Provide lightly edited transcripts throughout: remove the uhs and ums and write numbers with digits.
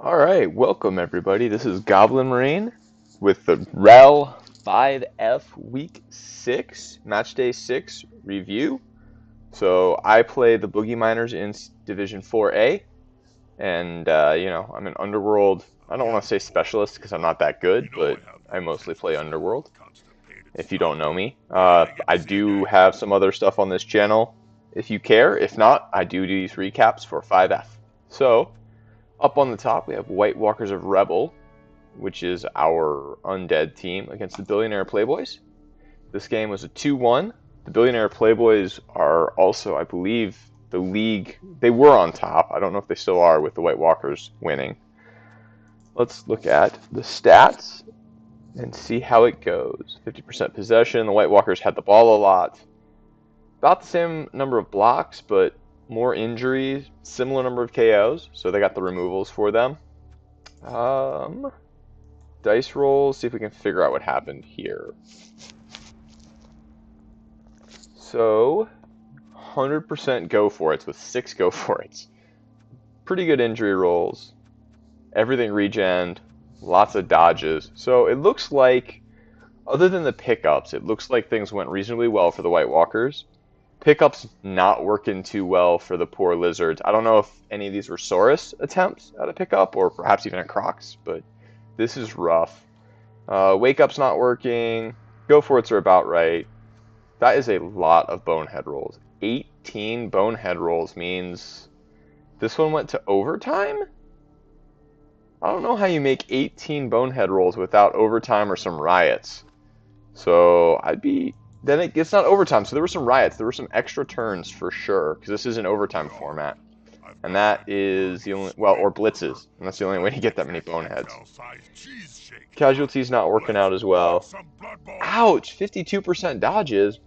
Alright, welcome everybody. This is Goblin Marine with the REL 5F Week 6, Match Day 6 review. So I play the Boogie Miners in Division 4A, and I'm an Underworld, I don't want to say specialist because I'm not that good, but I mostly play Underworld, if you don't know me. I do have some other stuff on this channel if you care. If not, I do these recaps for 5F. So, up on the top, we have White Walkers of ReBBL, which is our undead team against the Billionaire Playboys. This game was a 2-1. The Billionaire Playboys are also, I believe, the league. They were on top. I don't know if they still are with the White Walkers winning. Let's look at the stats and see how it goes. 50% possession. The White Walkers had the ball a lot. About the same number of blocks, but more injuries, similar number of KOs, so they got the removals for them. Dice rolls, see if we can figure out what happened here. So, 100% go for it with 6 go for it. Pretty good injury rolls. Everything regened, lots of dodges. So it looks like, other than the pickups, it looks like things went reasonably well for the White Walkers. Pickups not working too well for the poor lizards. I don't know if any of these were Saurus attempts at a pickup or perhaps even a Crocs, but this is rough. Wake up's not working. Go for it's are about right. That is a lot of bonehead rolls. 18 bonehead rolls means this one went to overtime? I don't know how you make 18 bonehead rolls without overtime or some riots. So then it's not overtime, so there were some riots. There were some extra turns for sure, because this is an overtime format. And that is the only, or blitzes. And that's the only way to get that many boneheads. Casualties not working out as well. Ouch! 52% dodges.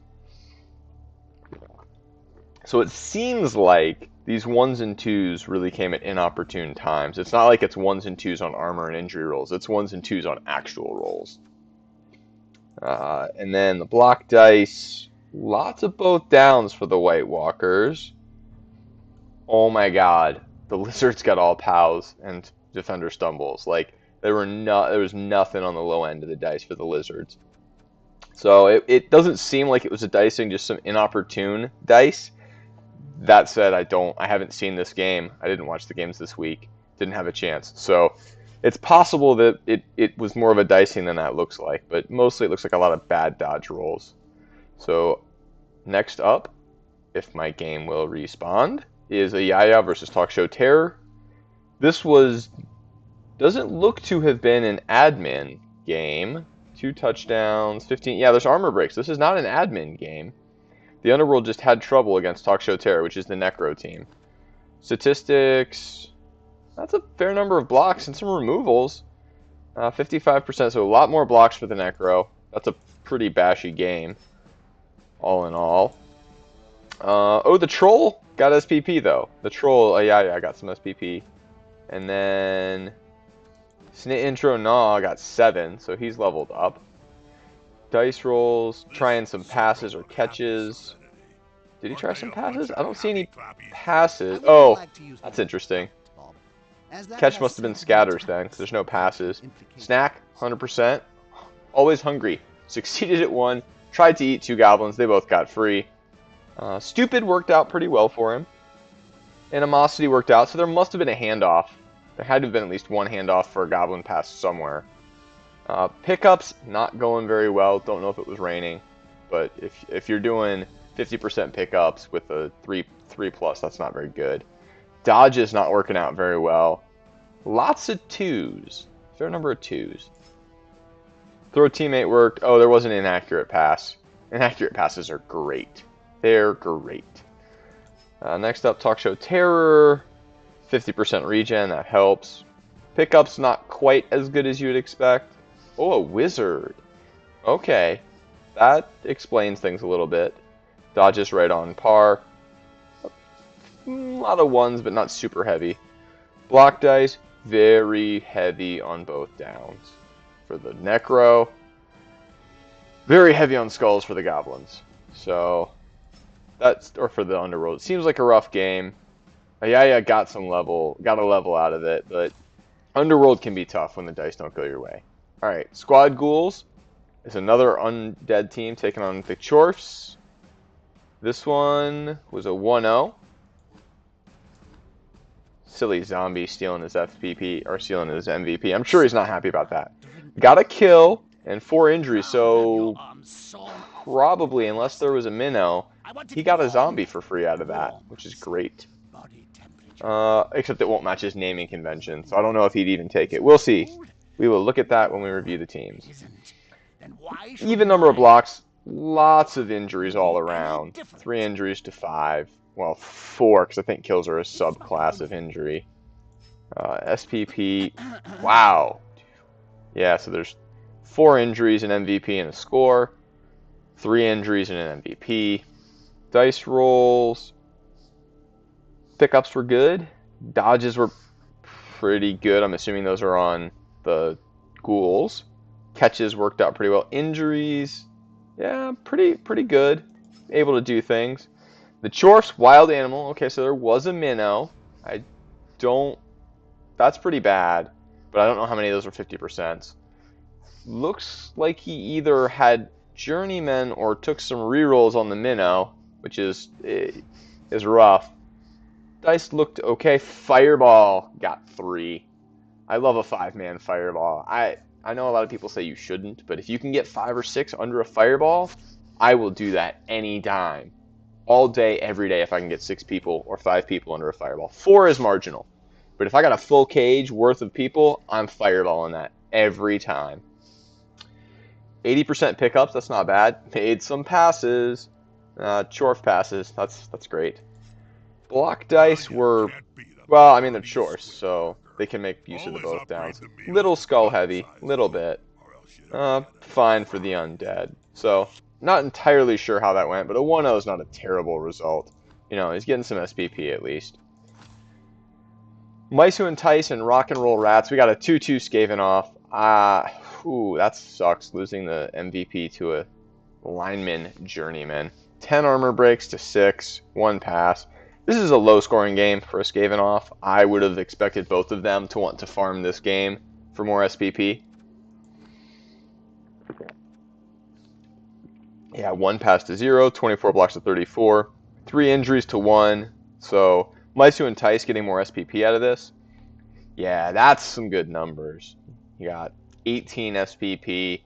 So it seems like these 1s and 2s really came at inopportune times. It's not like it's 1s and 2s on armor and injury rolls. It's 1s and 2s on actual rolls. And then the block dice, lots of both downs for the White Walkers. Oh my god, the lizards got all POWs and defender stumbles. Like, there was nothing on the low end of the dice for the lizards. So it doesn't seem like it was a dicing, just some inopportune dice. That said, I haven't seen this game. I didn't watch the games this week. Didn't have a chance. So it's possible that it was more of a dicing than that looks like, but mostly it looks like a lot of bad dodge rolls. So next up, if my game will respawn, is a Yaya versus Talk Show Terror. This doesn't look to have been an admin game. 2 touchdowns, 15. Yeah, there's armor breaks. This is not an admin game. The Underworld just had trouble against Talk Show Terror, which is the Necro team. Statistics, that's a fair number of blocks and some removals. 55%, so a lot more blocks for the Necro. That's a pretty bashy game, all in all. Oh, the Troll got SPP, though. The Troll, yeah, got some SPP. And then Snit Intro Gnaw got 7, so he's leveled up. Dice rolls, trying some passes or catches. Did he try some passes? I don't see any passes. Oh, that's interesting. Catch must have been scatters then, because there's no passes. Snack, 100%. Always hungry. Succeeded at 1. Tried to eat 2 goblins. They both got free. Stupid worked out pretty well for him. Animosity worked out, so there must have been a handoff. There had to have been at least one handoff for a goblin pass somewhere. Pickups, not going very well. Don't know if it was raining. But if you're doing 50% pickups with a 3+, that's not very good. Dodges not working out very well. Lots of 2s. Fair number of 2s. Throw teammate worked. Oh, there was an inaccurate pass. Inaccurate passes are great. They're great. Next up, Talk Show Terror. 50% regen, that helps. Pickups not quite as good as you would expect. Oh, a wizard. Okay. That explains things a little bit. Dodges right on par. A lot of 1s, but not super heavy. Block dice, very heavy on both downs. For the Necro, very heavy on skulls for the goblins. So, or for the Underworld. It seems like a rough game. Yeah, got a level out of it, but Underworld can be tough when the dice don't go your way. Alright, Squad Ghouls is another undead team taking on the Chorfs. This one was a 1-0. Silly zombie stealing his FPP, or stealing his MVP. I'm sure he's not happy about that. Got a kill and 4 injuries, so probably, unless there was a minnow, he got a zombie for free out of that, which is great. Except it won't match his naming convention, so I don't know if he'd even take it. We'll see. We will look at that when we review the teams. Even number of blocks, lots of injuries all around. 3 injuries to 5. Well, 4, because I think kills are a subclass of injury. SPP, wow. Yeah, so there's 4 injuries, an MVP, and a score. 3 injuries and an MVP. Dice rolls. Pickups were good. Dodges were pretty good. I'm assuming those are on the ghouls. Catches worked out pretty well. Injuries, yeah, pretty good. Able to do things. The Chorfs, wild animal. Okay, so there was a minnow. That's pretty bad, but I don't know how many of those were 50%. Looks like he either had journeymen or took some rerolls on the minnow, which is rough. Dice looked okay. Fireball got 3. I love a 5-man fireball. I know a lot of people say you shouldn't, but if you can get 5 or 6 under a fireball, I will do that anytime. All day, every day, if I can get 6 people or 5 people under a fireball. 4 is marginal. But if I got a full cage worth of people, I'm fireballing that every time. 80% pickups, that's not bad. Made some passes. Chorf passes, that's great. Block dice were, well, I mean, they're Chorfs, so they can make use of the both downs. Little skull heavy, little bit. Fine for the undead. So, not entirely sure how that went, but a 1-0 is not a terrible result. You know, he's getting some SPP at least. Mice Who Entice and Rock and Roll Rats. We got a 2-2 Skaven off. That sucks, losing the MVP to a lineman journeyman. 10 armor breaks to 6, 1 pass. This is a low-scoring game for a Skaven off. I would have expected both of them to want to farm this game for more SPP. Yeah, 1 pass to 0, 24 blocks to 34, 3 injuries to 1. So, Mice Who Entice getting more SPP out of this. Yeah, that's some good numbers. You got 18 SPP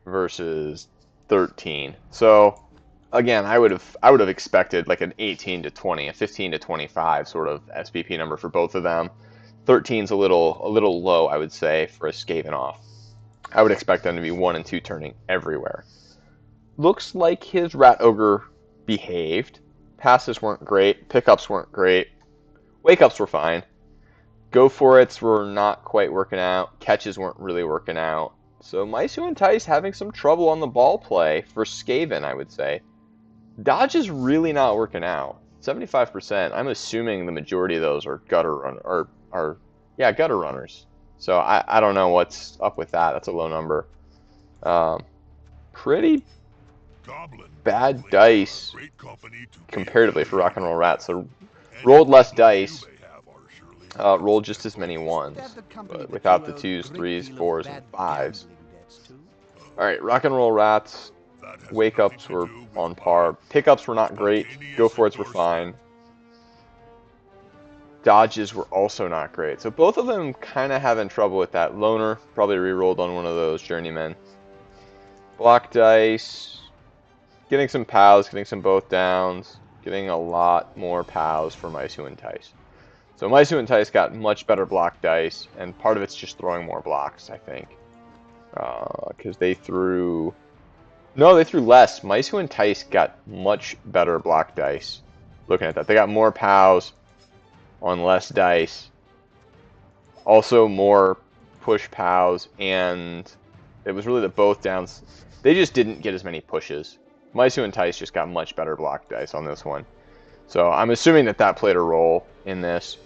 versus 13. So, again, I would have expected like an 18 to 20, a 15 to 25 sort of SPP number for both of them. 13's a little low, I would say, for a Skaven off. I would expect them to be 1 and 2 turning everywhere. Looks like his Rat Ogre behaved. Passes weren't great. Pickups weren't great. Wake-ups were fine. Go for it's were not quite working out. Catches weren't really working out. So Mice Who Entice having some trouble on the ball play for Skaven, I would say. Dodge is really not working out. 75%. I'm assuming the majority of those are gutter runners. So I don't know what's up with that. That's a low number. Pretty bad dice comparatively for Rock and Roll Rats. So rolled less dice. Rolled just as many 1s, but without the 2s, 3s, 4s, and 5s. Alright, Rock and Roll Rats. Wake-ups were on par. Pickups were not great. Go-for-its were fine. Dodges were also not great. So both of them kind of having trouble with that. Loner probably re-rolled on one of those journeymen. Block dice. Getting some POWs, getting some both downs. Getting a lot more POWs for Mice Who Entice. So Mice Who Entice got much better block dice, and part of it's just throwing more blocks, I think. Because they threw... No, they threw less. Mice Who Entice got much better block dice. Looking at that. They got more POWs on less dice. Also more push POWs, and it was really the both downs. They just didn't get as many pushes. Mice Who Entice just got much better block dice on this one. So I'm assuming that played a role in this.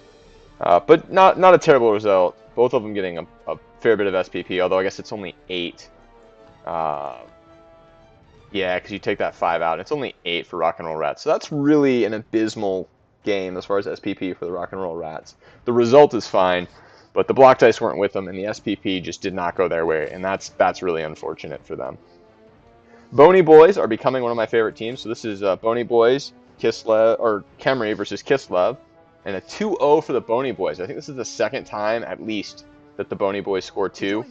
But not a terrible result. Both of them getting a fair bit of SPP, although I guess it's only 8. Yeah, because you take that 5 out. It's only 8 for Rock and Roll Rats. So that's really an abysmal game as far as SPP for the Rock and Roll Rats. The result is fine. But the block dice weren't with them, and the SPP just did not go their way, and that's really unfortunate for them. Bony Boys are becoming one of my favorite teams. So this is Bony Boys, Khemri versus Kislev, and a 2-0 for the Bony Boys. I think this is the second time at least that the Bony Boys scored 2.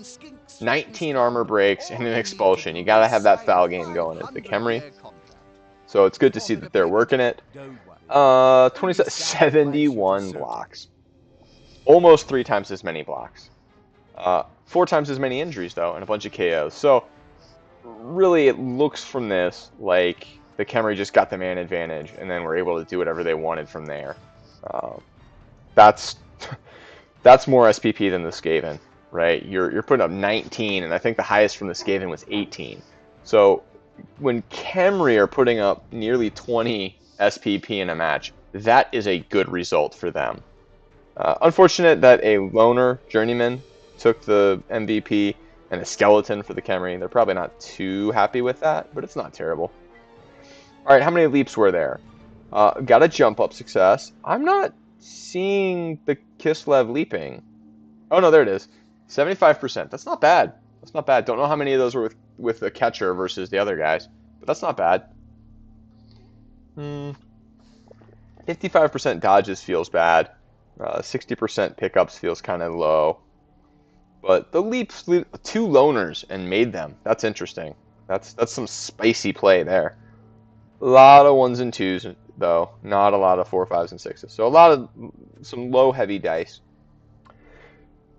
19 armor breaks and an expulsion. You gotta have that foul game going as the Khemri. So it's good to see that they're working it. 71 blocks. Almost 3 times as many blocks. 4 times as many injuries, though, and a bunch of KOs. So, really, it looks from this like the Khemri just got the man advantage, and then were able to do whatever they wanted from there. That's more SPP than the Skaven, right? You're putting up 19, and I think the highest from the Skaven was 18. So, when Khemri are putting up nearly 20 SPP in a match, that is a good result for them. Unfortunate that a loner journeyman took the MVP and a skeleton for the Khemri. They're probably not too happy with that, but it's not terrible. All right, how many leaps were there? Got a jump up success. I'm not seeing the Kislev leaping. Oh no, there it is. 75%. That's not bad. That's not bad. Don't know how many of those were with the catcher versus the other guys, but that's not bad. 55% dodges feels bad. 60% pickups feels kind of low. But the leaps, 2 loners and made them. That's interesting. That's some spicy play there. A lot of 1s and 2s, though. Not a lot of 4, 5s, and 6s. So some low heavy dice.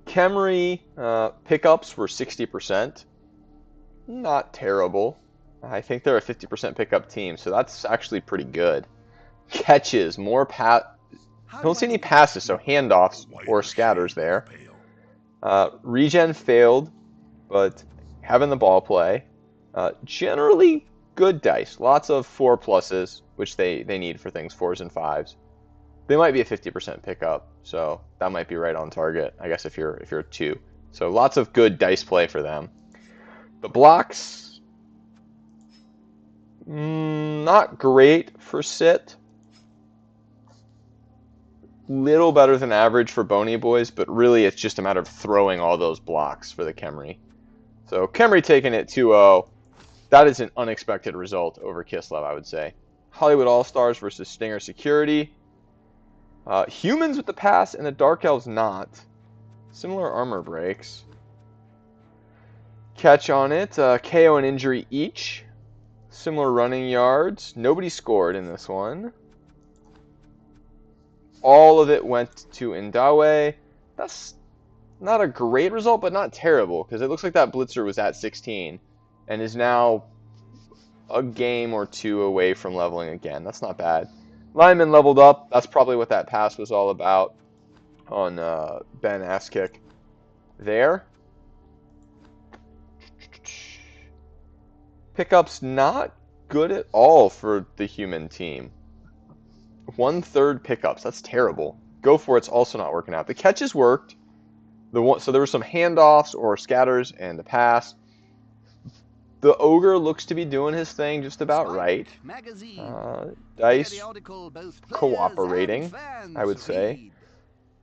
Khemri pickups were 60%. Not terrible. I think they're a 50% pickup team, so that's actually pretty good. Catches, more don't see any passes, so handoffs or scatters there. Regen failed, but having the ball play. Generally good dice. Lots of 4+, which they need for things, 4s and 5s. They might be a 50% pickup, so that might be right on target, I guess, if you're a 2. So lots of good dice play for them. The blocks, not great for Sit. Little better than average for Bony Boys, but really it's just a matter of throwing all those blocks for the Khemri. So Khemri taking it 2-0. That is an unexpected result over Kislev, I would say. Hollywood All-Stars versus Stinger Security. Humans with the pass and the Dark Elves not. Similar armor breaks. Catch on it. KO and injury each. Similar running yards. Nobody scored in this one. All of it went to Indawe. That's not a great result, but not terrible, because it looks like that Blitzer was at 16 and is now a game or 2 away from leveling again. That's not bad. Lineman leveled up. That's probably what that pass was all about on Ben Askick there. Pickups not good at all for the human team. 1/3 pickups. That's terrible. Go for it's also not working out. The catches worked. So there were some handoffs or scatters and the pass. The ogre looks to be doing his thing just about right. Dice cooperating, I would say.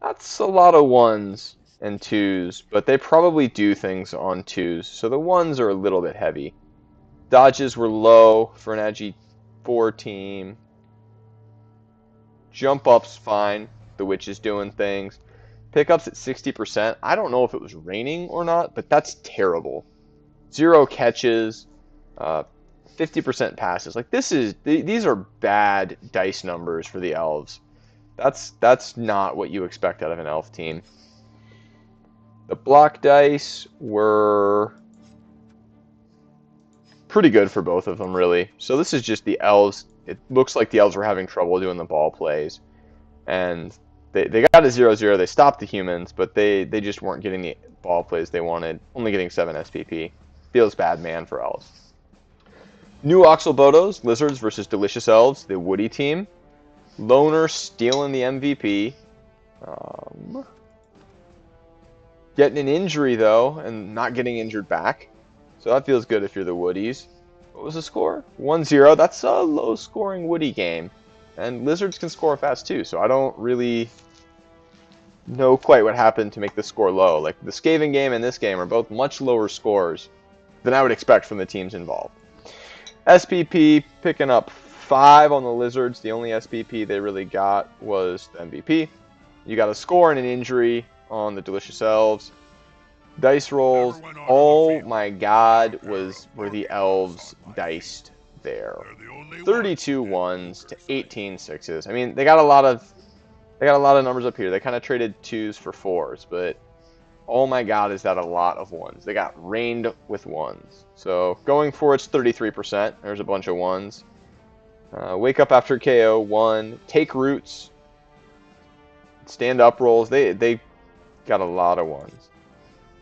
That's a lot of 1s and 2s, but they probably do things on 2s, so the 1s are a little bit heavy. Dodges were low for an Agi 4 team. Jump up's fine. The witch is doing things. Pickups at 60%. I don't know if it was raining or not, but that's terrible. 0 catches, 50% passes. Like these are bad dice numbers for the elves. That's not what you expect out of an elf team. The block dice were pretty good for both of them, really. So this is just the elves. It looks like the elves were having trouble doing the ball plays, and they got a 0-0. They stopped the humans, but they just weren't getting the ball plays they wanted. Only getting 7 SPP. Feels bad, man, for elves. New Oxalbotos, Lizards versus Delicious Elves, the Woody team. Loner stealing the MVP. Getting an injury, though, and not getting injured back. So that feels good if you're the Woodies. What was the score? 1-0. That's a low-scoring Woody game. And Lizards can score fast, too, so I don't really know quite what happened to make the score low. Like the Skaven game and this game are both much lower scores than I would expect from the teams involved. SPP picking up 5 on the Lizards. The only SPP they really got was the MVP. You got a score and an injury on the Delicious Elves. Dice rolls. Oh my god, were the Elves diced there. 32 ones to 18 sixes. I mean, they got a lot of numbers up here. They kind of traded 2s for 4s, but oh my god, is that a lot of 1s. They got rained with 1s. So going for it's 33%. There's a bunch of 1s. Wake up after KO, 1. Take roots. Stand up rolls. They got a lot of 1s.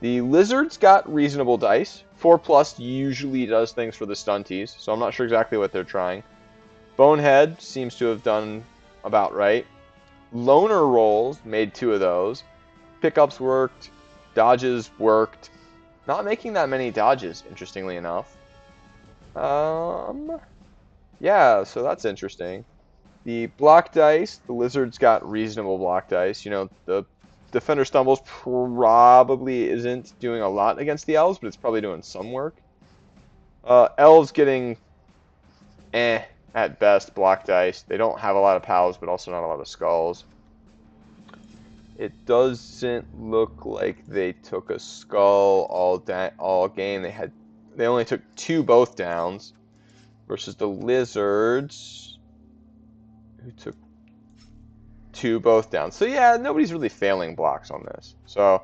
The Lizards got reasonable dice. 4+ usually does things for the stunties, so I'm not sure exactly what they're trying. Bonehead seems to have done about right. Loner rolls made 2 of those. Pickups worked. Dodges worked. Not making that many dodges, interestingly enough. Yeah, so that's interesting. The block dice, the Lizards got reasonable block dice. You know, the Defender Stumbles probably isn't doing a lot against the Elves, but it's probably doing some work. Elves getting at best block dice. They don't have a lot of POWs, but also not a lot of skulls. It doesn't look like they took a skull all game. They only took 2 both downs versus the Lizards, who took 2 both downs. So yeah, nobody's really failing blocks on this. So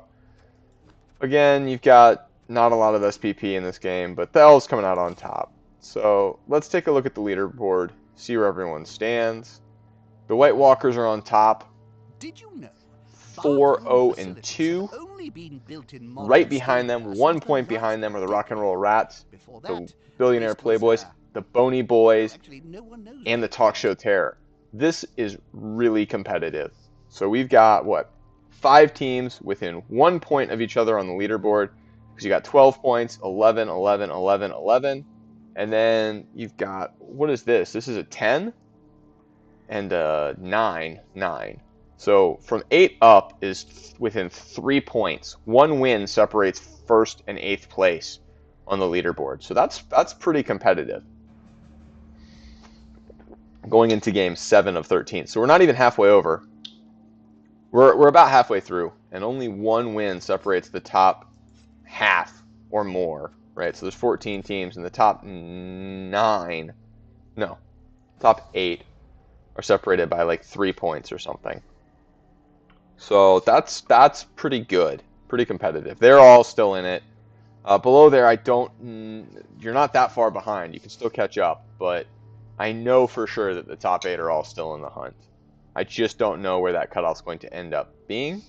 again, you've got not a lot of SPP in this game, but the Elves coming out on top. So let's take a look at the leaderboard, see where everyone stands. The White Walkers are on top. Did you know? 4-0-2. Right behind them, 1 point behind them, are the Rock and Roll Rats, the Billionaire Playboys, the Bony Boys, and the Talk Show Terror. This is really competitive. So we've got, what, 5 teams within 1 point of each other on the leaderboard. Because you got 12 points, 11, 11, 11, 11. And then you've got, what is this? This is a 10 and a 9, 9. So from 8 up is within 3 points. 1 win separates 1st and 8th place on the leaderboard. So that's pretty competitive. Going into game 7 of 13. So we're not even halfway over. We're about halfway through, and only 1 win separates the top half or more, right? So there's 14 teams, and the top 8 are separated by like 3 points or something. So that's pretty good, pretty competitive. They're all still in it. Below there, you're not that far behind. You can still catch up, but I know for sure that the top 8 are all still in the hunt. I just don't know where that cutoff's going to end up being.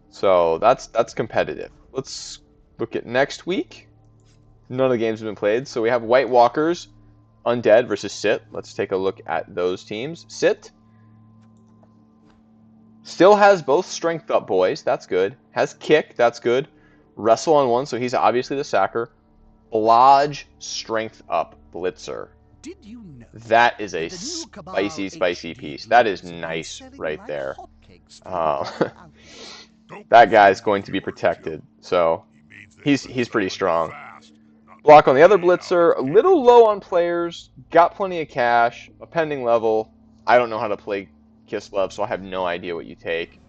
So that's competitive. Let's look at next week. None of the games have been played. So we have White Walkers, Undead versus Sit. Let's take a look at those teams. Sit still has both strength up boys. That's good. Has kick. That's good. Wrestle on 1, so he's obviously the sacker. Blodge, strength up blitzer. Did you know that is a spicy piece. That is nice right there. That guy's going to be protected, so he's pretty strong. Block on the other blitzer, a little low on players, got plenty of cash, a pending level. I don't know how to play Kislev, so I have no idea what you take.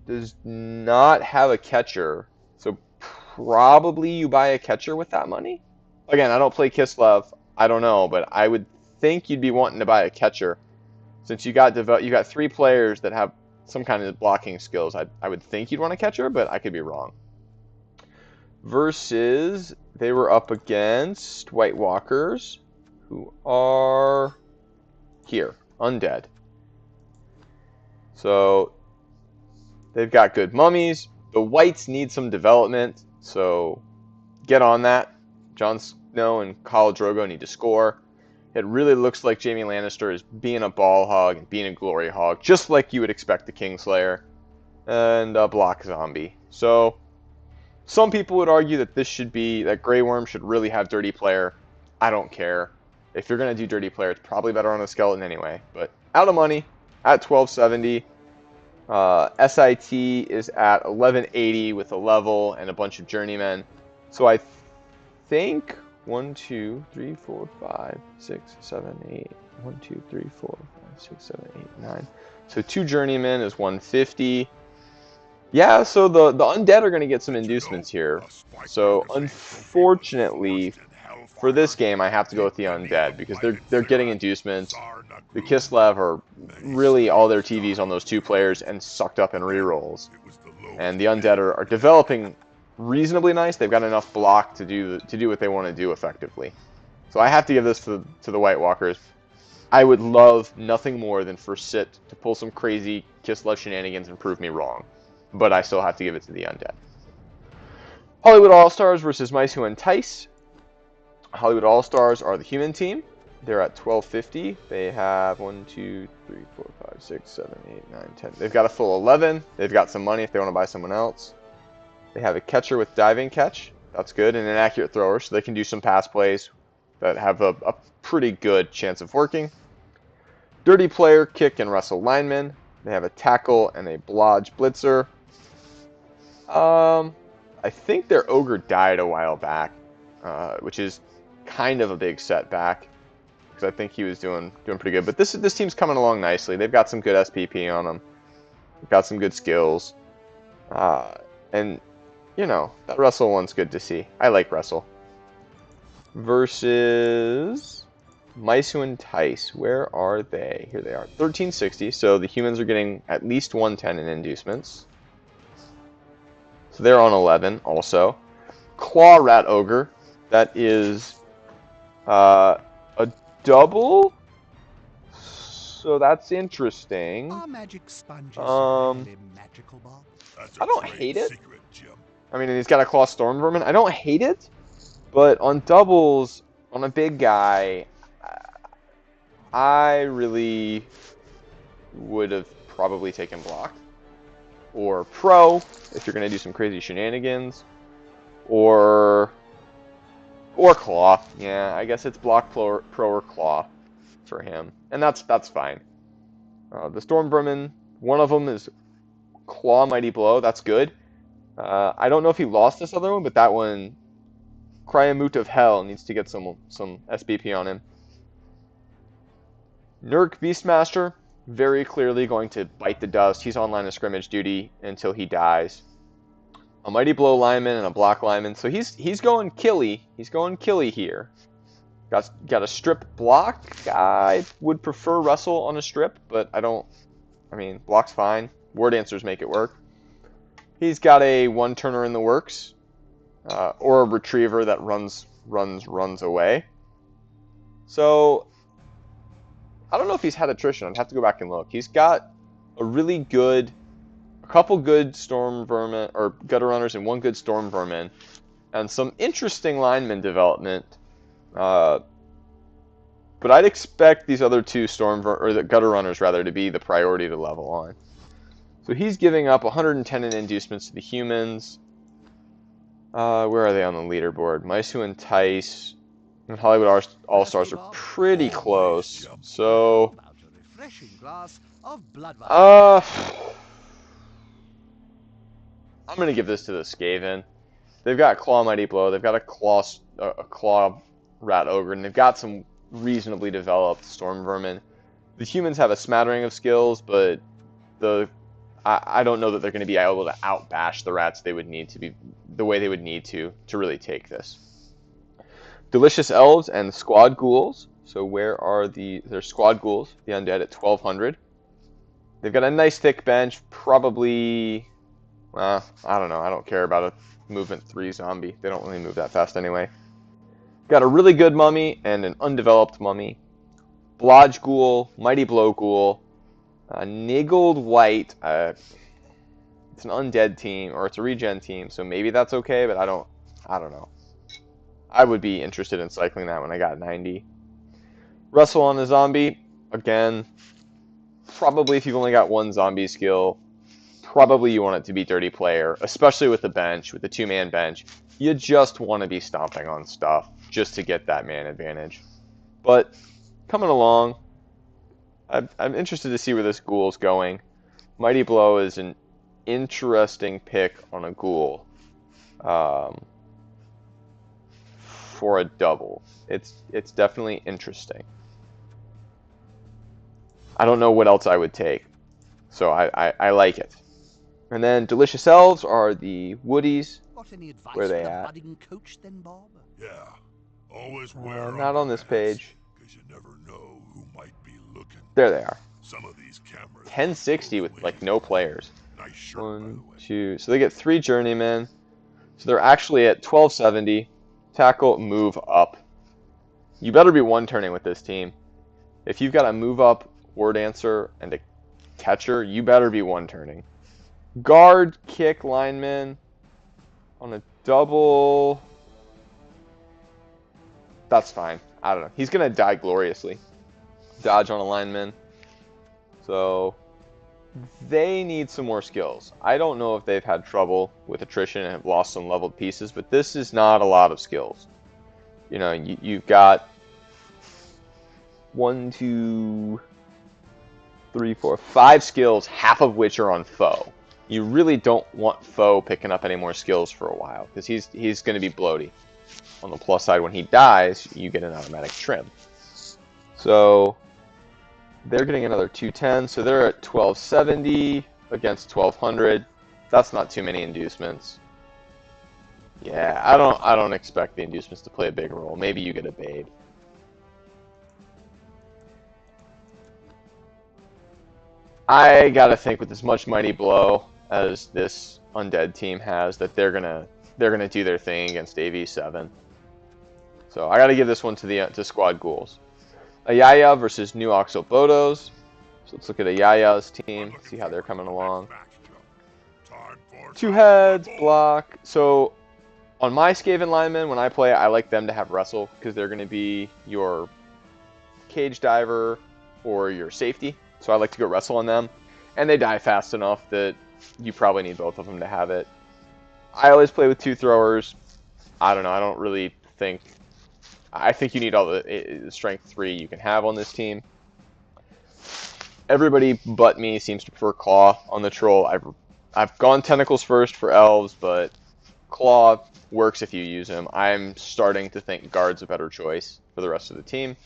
Does not have a catcher, so probably you buy a catcher with that money. Again, I don't play Kislev. I don't know, but I would think you'd be wanting to buy a catcher, since you got 3 players that have some kind of blocking skills. I would think you'd want a catcher, but I could be wrong. Versus, they were up against White Walkers, who are here, Undead. So they've got good mummies. The Whites need some development, so get on that. Jon Snow and Khal Drogo need to score. It really looks like Jaime Lannister is being a ball hog and being a glory hog, just like you would expect the Kingslayer, and a block zombie. So some people would argue that that Grey Worm should really have Dirty Player. I don't care. If you're going to do Dirty Player, it's probably better on a skeleton anyway. But out of money, at 1270, SIT is at 1180 with a level and a bunch of journeymen. So I think 1, 2, 3, 4, 5, 6, 7, 8. 1, 2, 3, 4, 5, 6, 7, 8, 9. So 2 journeymen is 150. Yeah, so the undead are going to get some inducements here. So unfortunately, for this game, I have to go with the undead because they're getting inducements. The Kislev are really all their TVs on those 2 players and sucked up in rerolls. And the undead are developing reasonably nice. They've got enough block to do what they want to do effectively. So I have to give this to the White Walkers. I would love nothing more than for Sit to pull some crazy Kislev shenanigans and prove me wrong. But I still have to give it to the undead. Hollywood All-Stars versus Mice Who Entice. Hollywood All-Stars are the human team. They're at 1250. They have 1, 2, 3, 4, 5, 6, 7, 8, 9, 10. They've got a full 11. They've got some money if they want to buy someone else. They have a catcher with diving catch. That's good. And an accurate thrower, so they can do some pass plays that have a pretty good chance of working. Dirty player, kick, and wrestle lineman. They have a tackle and a blodge blitzer. I think their ogre died a while back, which is kind of a big setback because I think he was doing pretty good. But this team's coming along nicely. They've got some good SPP on them. They've got some good skills, and you know that wrestle one's good to see. I like wrestle. Versus Mice Who Entice. Where are they? Here they are. 1360. So the humans are getting at least 110 in inducements. So they're on 11 also. Claw Rat Ogre. That is a double. So that's interesting. Are magic sponges really magical, Bob? I don't hate it. I mean, he's got a Claw Storm Vermin. I don't hate it. But on doubles, on a big guy, I really would have probably taken block. Or pro, if you're going to do some crazy shenanigans. Or claw. Yeah, I guess it's block, pro, or claw for him. And that's fine. The Storm Vermin, one of them is Claw Mighty Blow. That's good. I don't know if he lost this other one, but that one, Cryamut of Hell, needs to get some SBP on him. Nurk Beastmaster, very clearly going to bite the dust. He's on line of scrimmage duty until he dies. A Mighty Blow lineman and a block lineman. So he's going killy. He's going killy here. Got a strip block. I would prefer wrestle on a strip, but I mean, block's fine. Word answers make it work. He's got a one-turner in the works. Or a retriever that runs away. So I don't know if he's had attrition. I'd have to go back and look. He's got a couple good Storm Vermin or Gutter Runners and one good Storm Vermin, and some interesting lineman development. But I'd expect these other 2 or the Gutter Runners rather to be the priority to level on. So he's giving up 110 in inducements to the humans. Where are they on the leaderboard? Mice Who Entice and Hollywood All-Stars are pretty close. So, I'm going to give this to the Skaven. They've got Claw Mighty Blow. They've got a Claw Rat Ogre. And they've got some reasonably developed Storm Vermin. The humans have a smattering of skills, but I don't know that they're going to be able to outbash the rats they would need to be the way they would need to really take this. Delicious Elves and Squad Ghouls. So where are their Squad Ghouls? The undead at 1200. They've got a nice thick bench. Probably, I don't know. I don't care about a movement 3 zombie. They don't really move that fast anyway. Got a really good mummy and an undeveloped mummy. Blodge Ghoul, Mighty Blow Ghoul. Niggled White, it's an undead team, or it's a regen team, so maybe that's okay, but I don't know. I would be interested in cycling that when I got 90. Wrestle on a zombie, again, probably if you've only got 1 zombie skill, probably you want it to be dirty player, especially with the bench, with the 2-man bench. You just want to be stomping on stuff just to get that man advantage. But coming along, I'm interested to see where this ghoul's going. Mighty Blow is an interesting pick on a ghoul for a double. It's definitely interesting. I don't know what else I would take, so I like it. And then Delicious Elves are the Woodies. Got any advice Where for they the at? budding coach then, Bob? Yeah, always wear Not on this page. because you never know who might be looking. There they are. Some of these cameras. 1060 with like no players. Nice shirt, by the 1, way. 2. So they get 3 journeymen. So they're actually at 1270. Tackle, move up. You better be one-turning with this team. If you've got a move up, word answer, and a catcher, you better be one-turning. Guard, kick, lineman on a double. That's fine. I don't know. He's going to die gloriously. Dodge on a lineman. So they need some more skills. I don't know if they've had trouble with attrition and have lost some leveled pieces, but this is not a lot of skills. You know, you've got 1, 2, 3, 4, 5 skills, half of which are on foe. You really don't want foe picking up any more skills for a while, because he's going to be bloaty. On the plus side, when he dies, you get an automatic trim. So they're getting another 210, so they're at 1270 against 1200. That's not too many inducements. Yeah, I don't expect the inducements to play a big role. Maybe you get a babe. I gotta think with as much Mighty Blow as this undead team has, that they're gonna do their thing against AV7. So I gotta give this one to Squad Ghouls. Ayaya versus New Oxo Bodos. So let's look at Ayaya's team, see how they're coming along. 2 heads, block. So on my Skaven linemen, when I play, I like them to have wrestle because they're going to be your cage diver or your safety. So I like to go wrestle on them. And they die fast enough that you probably need both of them to have it. I always play with 2 throwers. I don't know. I don't really think... I think you need all the strength 3 you can have on this team. Everybody but me seems to prefer Claw on the Troll. I've gone Tentacles first for Elves, but Claw works if you use him. I'm starting to think Guard's a better choice for the rest of the team.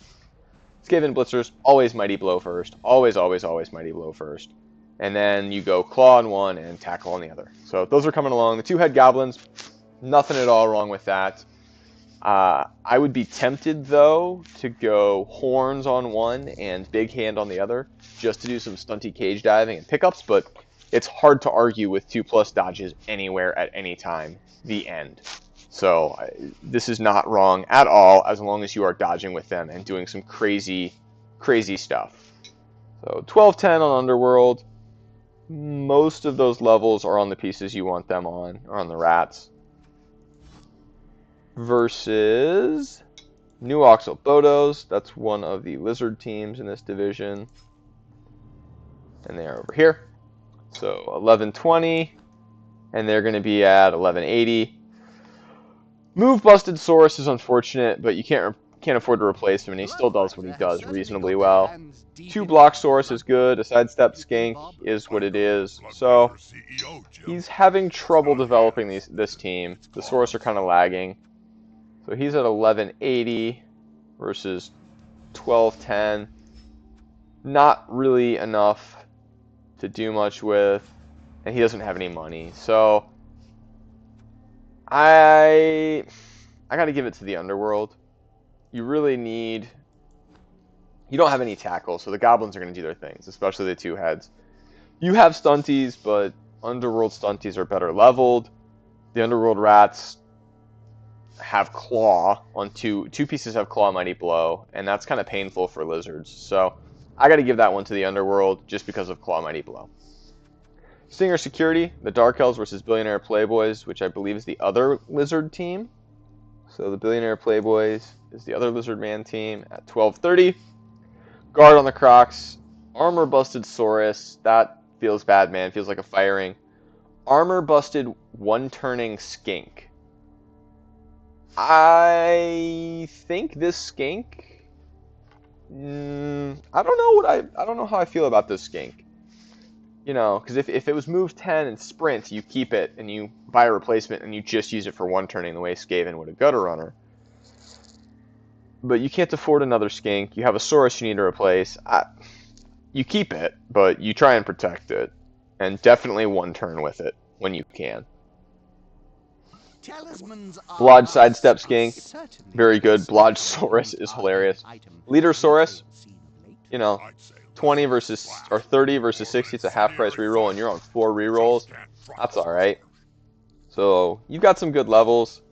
Skaven Blitzers, always Mighty Blow first. Always, always, always Mighty Blow first. And then you go Claw on one and Tackle on the other. So those are coming along. The 2-head Goblins, nothing at all wrong with that. I would be tempted, though, to go Horns on one and Big Hand on the other, just to do some stunty cage diving and pickups, but it's hard to argue with 2+ dodges anywhere at any time. The end. So this is not wrong at all, as long as you are dodging with them and doing some crazy, crazy stuff. So 1210 on Underworld. Most of those levels are on the pieces you want them on, or on the rats. Versus New Oxo Bodos. That's one of the lizard teams in this division. And they are over here. So 1120. And they're going to be at 1180. Move Busted Saurus is unfortunate, but you can't afford to replace him, and he still does what he does reasonably well. 2 Block Saurus is good. A Sidestep Skink is what it is. So he's having trouble developing this team. The Saurus are kind of lagging. So he's at 1180 versus 1210. Not really enough to do much with, and he doesn't have any money. So I got to give it to the Underworld. You really need... You don't have any tackle, so the Goblins are going to do their things, especially the 2 heads. You have stunties, but Underworld stunties are better leveled. The Underworld Rats have Claw on 2 pieces have Claw Mighty Blow, and that's kind of painful for lizards. So I got to give that one to the Underworld just because of Claw Mighty Blow. Stinger Security, the Dark Elves versus Billionaire Playboys, which I believe is the other lizard team. So the Billionaire Playboys is the other lizard man team at 1230. Guard on the Crocs. Armor Busted Saurus. That feels bad, man. Feels like a firing. Armor Busted one-turning Skink. I think this Skink... I don't know how I feel about this Skink. You know, because if it was move 10 and sprint, you keep it and you buy a replacement and you just use it for one turning the way Skaven would a Gutter Runner. But you can't afford another skink. You have a Saurus you need to replace. You keep it, but you try and protect it. And definitely one turn with it when you can. Blodge Sidestep Skink, very good. Blodge Saurus is hilarious. Leader Saurus, you know, 20 versus, or 30 versus 60, it's a half price reroll, and you're on 4 rerolls. That's alright. So, you've got some good levels.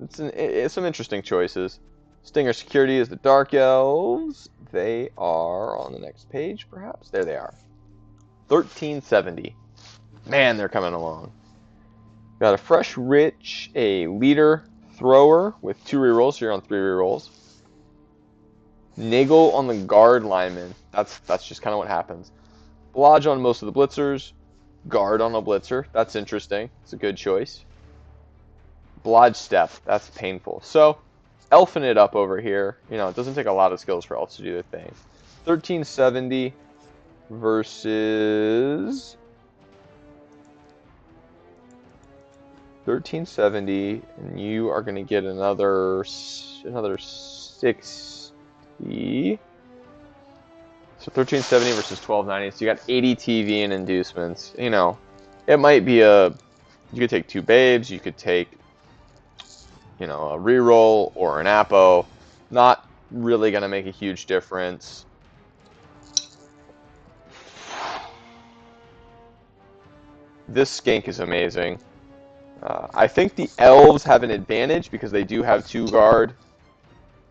It's some interesting choices. Stinger Security is the Dark Elves. They are on the next page, perhaps? There they are. 1370. Man, they're coming along. Got a Fresh Rich, a Leader Thrower with 2 rerolls, so you're on 3 rerolls. Niggle on the Guard Lineman. That's just kind of what happens. Blodge on most of the Blitzers. Guard on a Blitzer. That's interesting. It's a good choice. Blodge Step. That's painful. So, elfing it up over here. You know, it doesn't take a lot of skills for elves to do their thing. 1370 versus 1370, and you are going to get another 60. So 1370 versus 1290. So you got 80 TV and inducements. You know, it might be you could take 2 babes, you could take, you know, a reroll or an Apo. Not really going to make a huge difference. This skink is amazing. I think the elves have an advantage because they do have 2 guard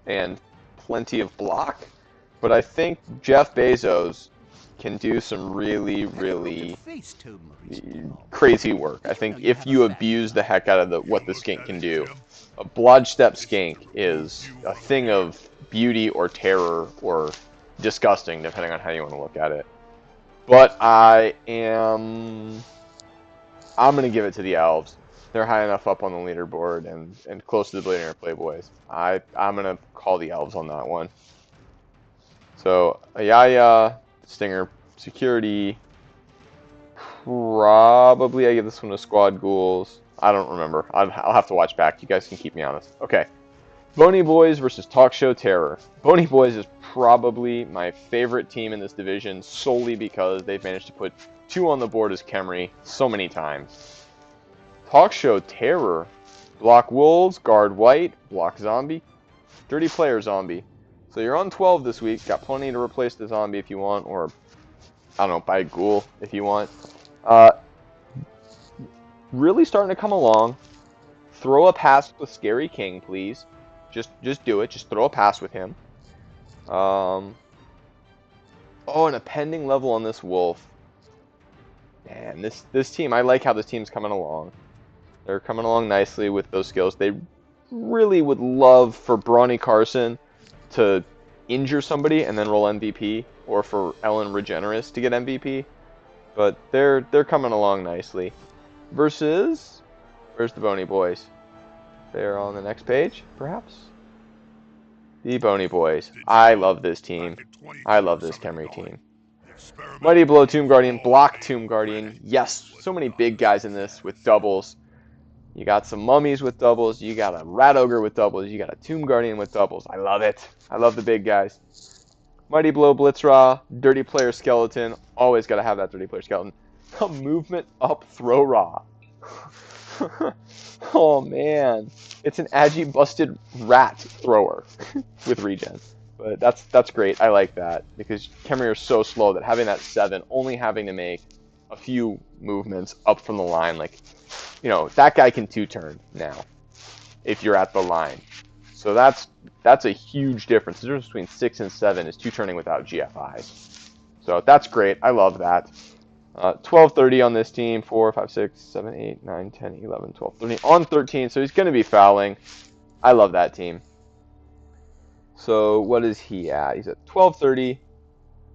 and plenty of block. But I think Jeff Bezos can do some really, really crazy work. I think if you abuse the heck out of what the skink can do, a Blodge Step skink is a thing of beauty or terror or disgusting, depending on how you want to look at it. But I'm going to give it to the elves. They're high enough up on the leaderboard and close to the Billionaire Playboys. I'm going to call the elves on that one. So, Ayaya, Stinger Security, probably I give this one to Squad Ghouls. I don't remember. I'll have to watch back. You guys can keep me honest. Okay. Bony Boys versus Talk Show Terror. Bony Boys is probably my favorite team in this division solely because they've managed to put 2 on the board as Khemri so many times. Talk Show Terror. Block Wolves, guard White, block Zombie, Dirty Player Zombie. So you're on 12 this week. Got plenty to replace the Zombie if you want, or I don't know, buy a Ghoul if you want. Really starting to come along. Throw a pass with Scary King, please. Just do it. Just throw a pass with him. Oh, and a pending level on this Wolf. Man, this team, I like how this team's coming along. They're coming along nicely with those skills. They really would love for Brawny Carson to injure somebody and then roll MVP, or for Ellen Regenerous to get MVP. But they're coming along nicely. Versus, where's the Bony Boys? They're on the next page, perhaps? The Bony Boys. I love this team. I love this Khemri team. Mighty Blow Tomb Guardian, block Tomb Guardian. Yes, so many big guys in this with doubles. You got some mummies with doubles. You got a Rat Ogre with doubles. You got a Tomb Guardian with doubles. I love it. I love the big guys. Mighty Blow Blitzra, Dirty Player Skeleton. Always got to have that Dirty Player Skeleton. A Movement Up Throw Raw. Oh man, it's an Agi busted rat thrower with regen. But that's great. I like that because Khemri are so slow that having that 7, only having to make a few movements up from the line, like, you know, that guy can 2-turn now if you're at the line. So that's a huge difference. The difference between 6 and 7 is 2-turning without GFIs. So that's great. I love that. 12:30 on this team. 4, 5, 6, 7, 8, 9, 10, 11, 12, 13. On 13, so he's going to be fouling. I love that team. So what is he at? He's at 1230.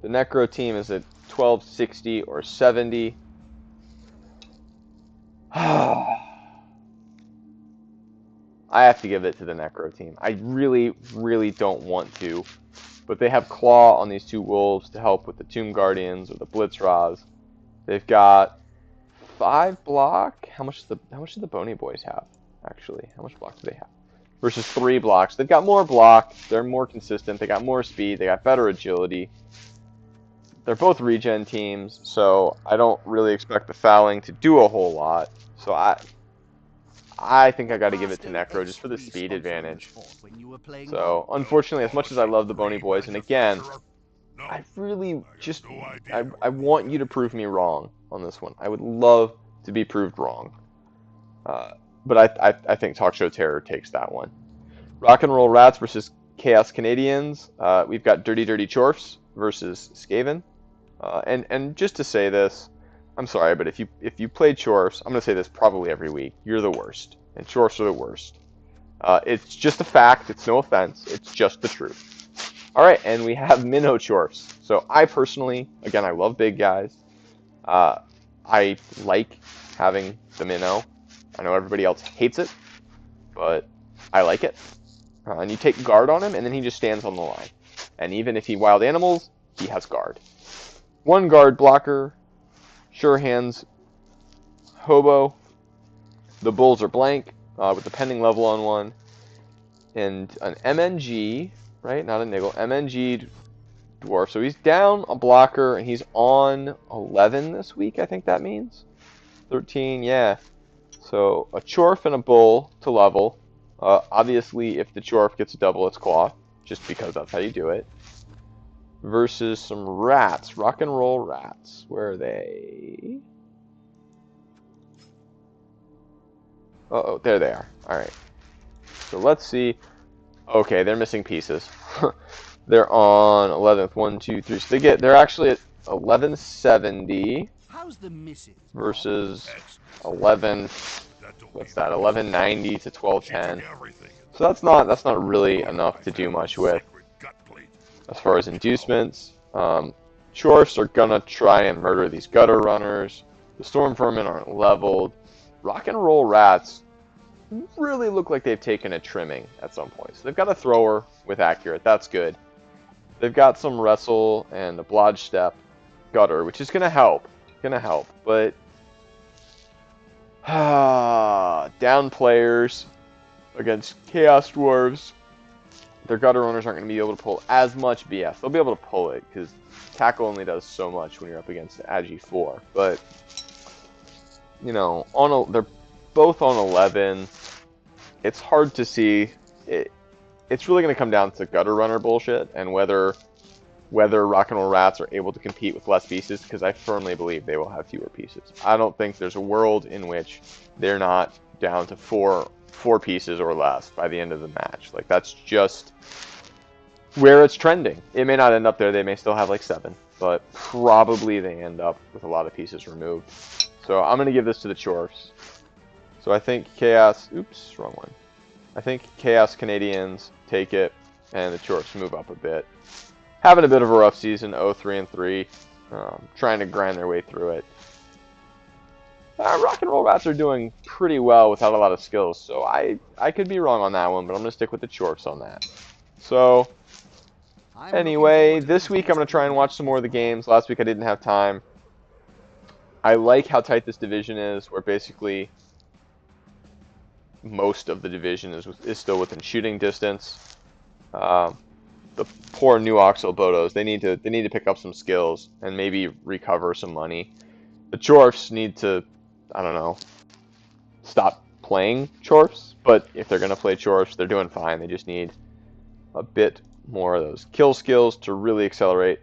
The Necro team is at 1260 or 70. I have to give it to the Necro team. I really, really don't want to. But they have Claw on these 2 Wolves to help with the Tomb Guardians or the Blitzras. They've got 5 block. How much do the Bony Boys have? Actually, how much block do they have? Versus 3 blocks. They've got more block. They're more consistent. They got more speed. They got better agility. They're both regen teams, so I don't really expect the fouling to do a whole lot. So I think I got to give it to Necro just for the speed advantage. So unfortunately, as much as I love the Bony Boys, and again, I really just I want you to prove me wrong on this one. I would love to be proved wrong. But I think Talk Show Terror takes that one. Rock and Roll Rats versus Chaos Canadians. We've got Dirty Dirty Chorfs versus Skaven. And just to say this, I'm sorry, but if you play Chorfs, I'm gonna say this probably every week. You're the worst, and Chorfs are the worst. It's just a fact. It's no offense. It's just the truth. All right, and we have Minnow Chorfs. So I personally, again, I love big guys. I like having the Minnow. I know everybody else hates it, but I like it. And you take guard on him, and then he just stands on the line. And even if he wild animals, he has guard. 1 guard blocker, Sure Hands, Hobo. The Bulls are blank with the pending level on 1. And an MNG, right? Not a Niggle. MNG Dwarf. So he's down a blocker, and he's on 11 this week, I think that means. 13, yeah. So a Chorf and a Bull to level. Obviously, if the Chorf gets a double, it's Claw, just because that's how you do it. Versus some Rats, Rock and Roll Rats. Where are they? Uh-oh, there they are. All right. So let's see. Okay, they're missing pieces. They're on 11th. 1, 2, 3. So they're actually at 1170 versus 11. What's that? 1190 to 1210. So that's not really enough to do much with. As far as inducements, Chorfs are gonna try and murder these gutter runners. The Storm Vermin aren't leveled. Rock and Roll Rats really look like they've taken a trimming at some point. So they've got a thrower with accurate. That's good. They've got some wrestle and a blodge step gutter, which is gonna help. But down players against Chaos Dwarves. Their gutter runners aren't going to be able to pull as much BF. They'll be able to pull it because tackle only does so much when you're up against Agi 4. But you know, they're both on 11. It's hard to see. It's really going to come down to gutter runner bullshit and whether Rock and Roll Rats are able to compete with less pieces, because I firmly believe they will have fewer pieces. I don't think there's a world in which they're not down to four pieces or less by the end of the match. Like, that's just where it's trending. It may not end up there. They may still have like 7, but probably they end up with a lot of pieces removed. So I'm going to give this to the Chorfs. So I think Chaos... Oops, wrong one. I think Chaos Canadians take it, and the Chorfs move up a bit. Having a bit of a rough season, 0-3-3, trying to grind their way through it. Rock and Roll Rats are doing pretty well without a lot of skills, so I could be wrong on that one, but I'm going to stick with the Chorfs on that. So, anyway, this week I'm going to try and watch some more of the games. Last week I didn't have time. I like how tight this division is, where basically most of the division is still within shooting distance. The poor new Oxel Bodos, they need to pick up some skills and maybe recover some money. The Chorfs need to, I don't know, stop playing Chorfs, but if they're going to play Chorfs, they're doing fine. They just need a bit more of those kill skills to really accelerate.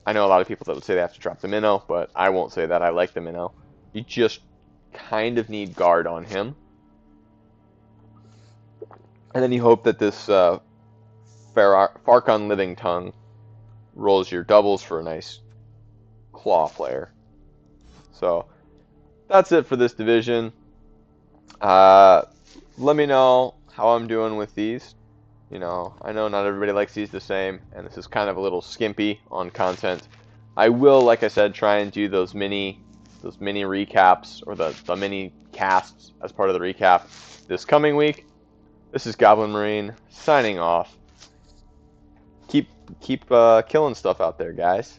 I know a lot of people that would say they have to drop the Minnow, but I won't say that. I like the Minnow. You just kind of need guard on him. And then you hope that this Farkon Living Tongue rolls your doubles for a nice claw player. So that's it for this division. Let me know how I'm doing with these. You know, I know not everybody likes these the same, and this is kind of a little skimpy on content. I will, like I said, try and do those mini recaps, or the mini casts as part of the recap this coming week. This is Goblin Marine signing off. Keep killing stuff out there, guys.